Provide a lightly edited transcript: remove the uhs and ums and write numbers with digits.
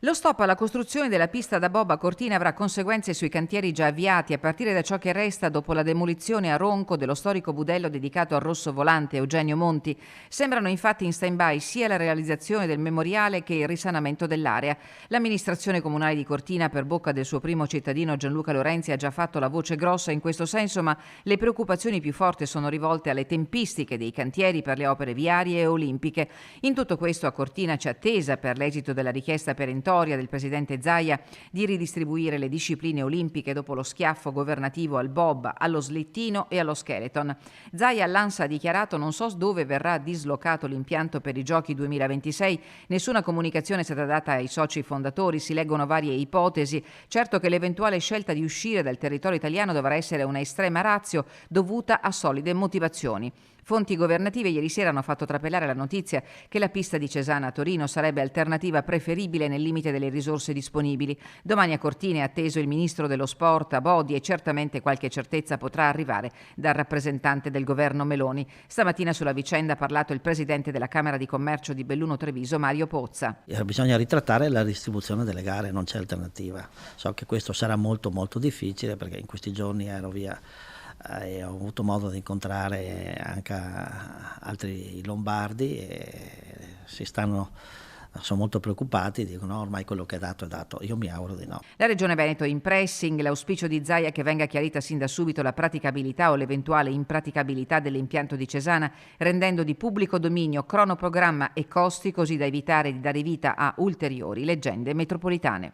Lo stop alla costruzione della pista da bob a Cortina avrà conseguenze sui cantieri già avviati, a partire da ciò che resta dopo la demolizione a Ronco dello storico budello dedicato al rosso volante Eugenio Monti. Sembrano infatti in stand-by sia la realizzazione del memoriale che il risanamento dell'area. L'amministrazione comunale di Cortina, per bocca del suo primo cittadino Gianluca Lorenzi, ha già fatto la voce grossa in questo senso, ma le preoccupazioni più forti sono rivolte alle tempistiche dei cantieri per le opere viarie e olimpiche. In tutto questo a Cortina c'è attesa per l'esito della richiesta perentoria del presidente Zaia di ridistribuire le discipline olimpiche dopo lo schiaffo governativo al bob, allo slittino e allo skeleton. Zaia all'ANSA ha dichiarato: non so dove verrà dislocato l'impianto per i giochi 2026, nessuna comunicazione è stata data ai soci fondatori, si leggono varie ipotesi. Certo che l'eventuale scelta di uscire dal territorio italiano dovrà essere una estrema ratio dovuta a solide motivazioni. Fonti governative ieri sera hanno fatto trapelare la notizia che la pista di Cesana a Torino sarebbe alternativa preferibile nel limite delle risorse disponibili. Domani a Cortina è atteso il ministro dello sport Abodi e certamente qualche certezza potrà arrivare dal rappresentante del governo Meloni. Stamattina sulla vicenda ha parlato il presidente della Camera di Commercio di Belluno Treviso, Mario Pozza. Bisogna ritrattare la distribuzione delle gare, non c'è alternativa. So che questo sarà molto molto difficile perché in questi giorni ero via e ho avuto modo di incontrare anche altri lombardi e sono molto preoccupati, dicono ormai quello che è dato è dato. Io mi auguro di no. La Regione Veneto in pressing, l'auspicio di Zaia è che venga chiarita sin da subito la praticabilità o l'eventuale impraticabilità dell'impianto di Cesana, rendendo di pubblico dominio cronoprogramma e costi, così da evitare di dare vita a ulteriori leggende metropolitane.